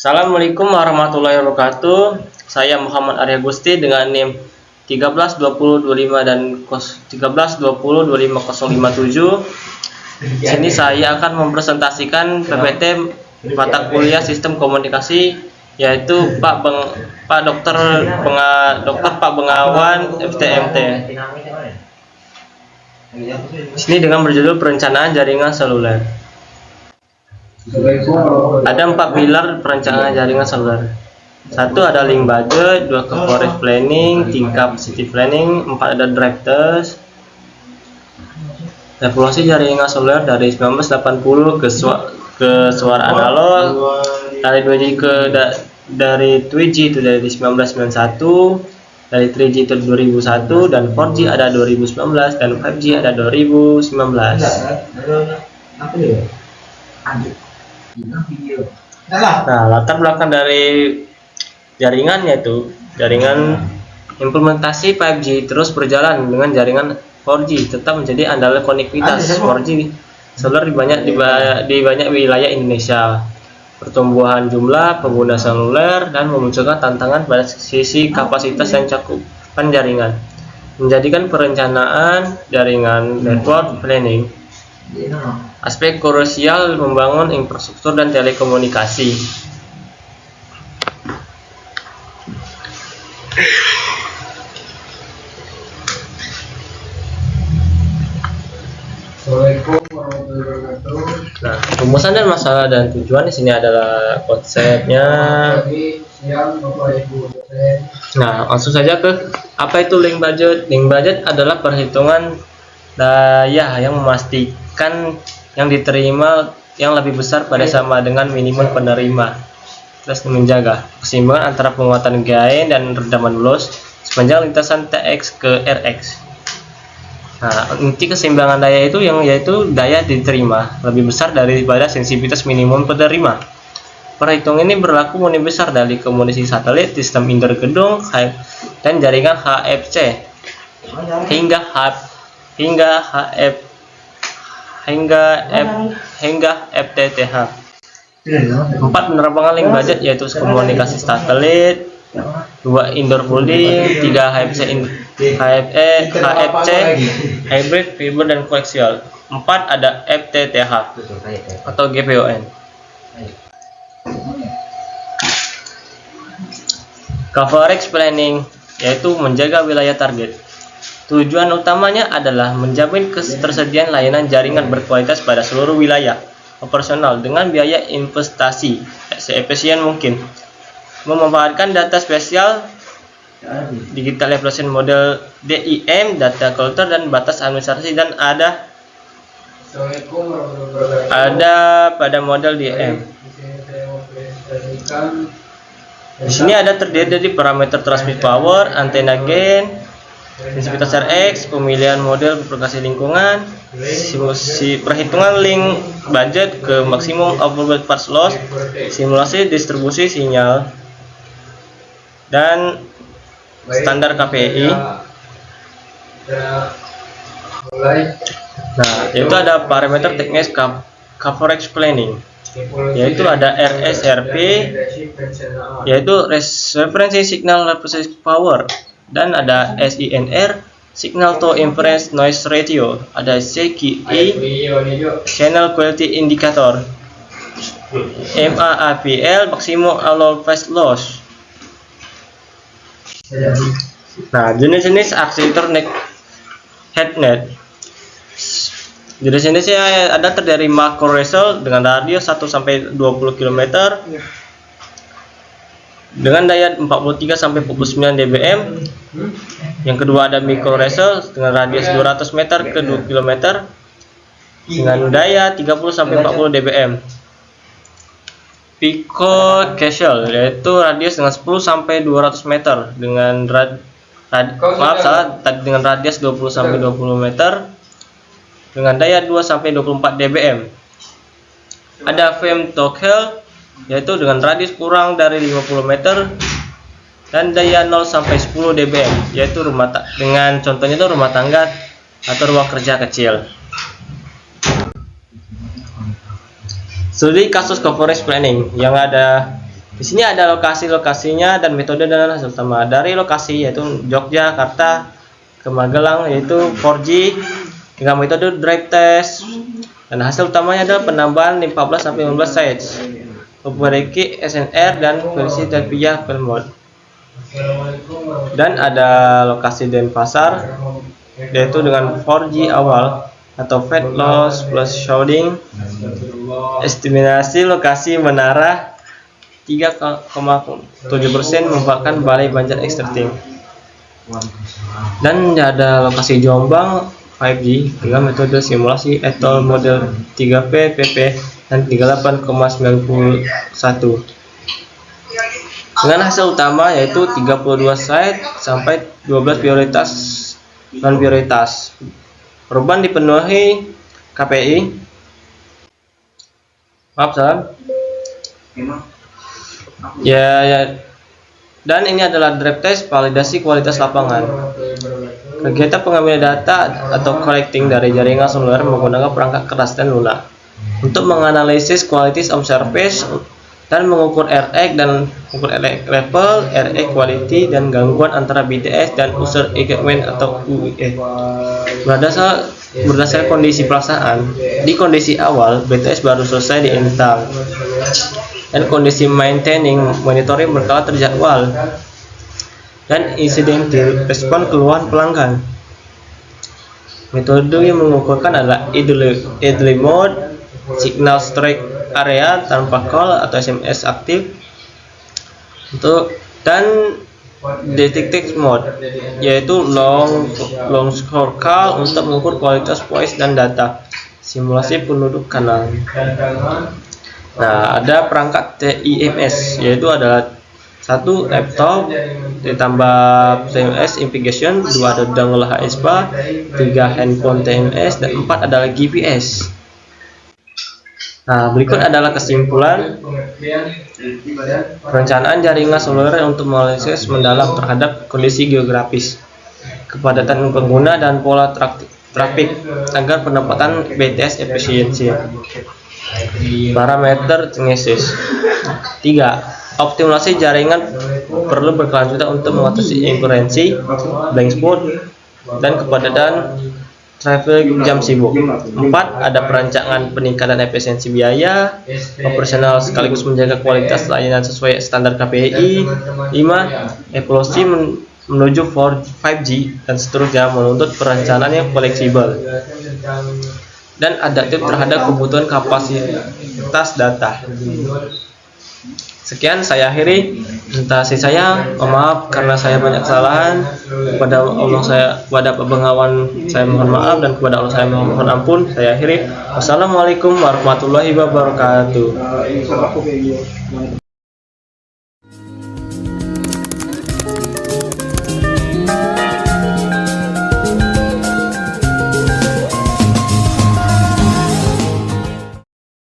Assalamualaikum warahmatullahi wabarakatuh. Saya Muhammad Arya Gusti dengan NIM 132025 dan 13202507. Di sini saya akan mempresentasikan PPT mata kuliah Sistem Komunikasi, yaitu Pak Bengawan FTMT. Di sini dengan berjudul Perencanaan Jaringan Seluler. Ada 4 pilar perencanaan jaringan seluler. 1 ada link budget, 2 coverage planning, 3 capacity planning, 4 ada drafters. Evolusi jaringan seluler dari 1980 ke suara analog, dari 2G itu dari 1991, dari 3G itu 2001, dan 4G ada 2019, dan 5G ada 2019. Nah, latar belakang dari jaringan yaitu jaringan implementasi 5G terus berjalan dengan jaringan 4G tetap menjadi andalan konektivitas 4G seluler di banyak wilayah Indonesia. Pertumbuhan jumlah pengguna seluler dan memunculkan tantangan pada sisi kapasitas dan cakupan jaringan, menjadikan perencanaan jaringan network planning aspek krusial membangun infrastruktur dan telekomunikasi. Nah, rumusan dan masalah dan tujuan di sini adalah konsepnya. Nah, langsung saja ke apa itu link budget. Link budget adalah perhitungan daya yang memastikan yang diterima yang lebih besar pada sama dengan minimum penerima, terus menjaga keseimbangan antara penguatan gain dan redaman loss sepanjang lintasan TX ke RX. Nah, inti keseimbangan daya itu yaitu daya diterima lebih besar daripada sensitivitas minimum penerima. Perhitungan ini berlaku universal dari komunikasi satelit, sistem indoor gedung, dan jaringan HFC hingga FTTH. 4 penerbangan link budget yaitu komunikasi satelit, 2 indoor building, 3 HFC hybrid, fiber dan koaksial, 4 ada FTTH atau GPON. Coverage planning yaitu menjaga wilayah target. Tujuan utamanya adalah menjamin ketersediaan layanan jaringan berkualitas pada seluruh wilayah operasional dengan biaya investasi seefisien mungkin. Memanfaatkan data spesial, digital evaluation model DIM, data collector dan batas administrasi, dan ada pada model DIM. Di sini ada terdiri dari parameter transmit power, antena gain, sensitivitas RX, pemilihan model propagasi lingkungan, simulasi perhitungan link budget ke maksimum overall path loss, simulasi distribusi sinyal, dan standar KPI. Nah, itu ada parameter teknis coverage planning, yaitu ada RSRP, yaitu referensi signal representation power, dan ada SINR, signal to inference noise ratio, ada CQI, channel quality indicator, MAAPL, maximum allowed path loss. Nah, jenis-jenis arsitektur headnet. Jenis-jenisnya ada terdiri macro result dengan radius 1 sampai 20 km dengan daya 43 sampai 49 dBm. Yang kedua ada micro result dengan radius 200 meter ke 2 km dengan daya 30 sampai 40 dBm. Pico casual yaitu radius dengan 10 sampai 200 meter dengan dengan radius 20 sampai 20 meter dengan daya 2 sampai 24 dBm. Ada femtocell yaitu dengan radius kurang dari 50 meter dan daya 0 sampai 10 dBm, yaitu dengan contohnya itu rumah tangga atau ruang kerja kecil. Studi kasus coverage planning yang ada Di sini ada lokasi-lokasinya dan metode dan hasil utama. Dari lokasi yaitu Yogyakarta ke Magelang yaitu 4G dengan metode drive test, dan hasil utamanya adalah penambahan 14 sampai 15 sites, memperbaiki SNR dan versi via film mode. Dan ada lokasi Denpasar yaitu dengan 4G awal atau fat loss plus shading. Estimasi lokasi menara 3,7% merupakan balai banjar ekstrim. Dan ada lokasi Jombang 5G dengan metode simulasi etol model 3P PP dan 38,91 dengan hasil utama yaitu 32 site sampai 12 prioritas non prioritas. Perubahan dipenuhi KPI. Maaf salam. Ya. Dan ini adalah drive test validasi kualitas lapangan. Kegiatan pengambilan data atau collecting dari jaringan seluler menggunakan perangkat keras dan lunak untuk menganalisis qualities of service dan mengukur RX dan mengukur RX level, RX quality dan gangguan antara BTS dan user engagement atau UE. Berdasarkan kondisi pelaksanaan, di kondisi awal BTS baru selesai diinstal dan kondisi maintaining monitoring berkala terjadwal dan insiden respon keluhan pelanggan. Metode yang mengukurkan adalah idle mode, signal strike area tanpa call atau SMS aktif dan detected mode yaitu long short call untuk mengukur kualitas voice dan data simulasi penduduk kanal. Nah, ada perangkat TIMS yaitu adalah 1 laptop ditambah TMS Navigation, 2 ada dongle HSPA, 3 handphone TMS, dan 4 adalah GPS. Nah, berikut adalah kesimpulan perencanaan jaringan seluler untuk menganalisis mendalam terhadap kondisi geografis, kepadatan pengguna dan pola trafik agar penempatan BTS efisiensi. Parameter Genesis. 3. Optimalisasi jaringan perlu berkelanjutan untuk mengatasi inkoherensi, blind spot, dan kepadatan traffic jam sibuk. 4. Ada perancangan peningkatan efisiensi biaya operasional sekaligus menjaga kualitas layanan sesuai standar KPI. 5. Evolusi menuju 5G dan seterusnya menuntut perencanaan yang fleksibel dan adaptif terhadap kebutuhan kapasitas data. Sekian saya akhiri presentasi saya. Maaf karena saya banyak kesalahan. Kepada Allah kepada pengawan saya mohon maaf, dan kepada Allah saya mohon ampun. Saya akhiri. Wassalamualaikum warahmatullahi wabarakatuh.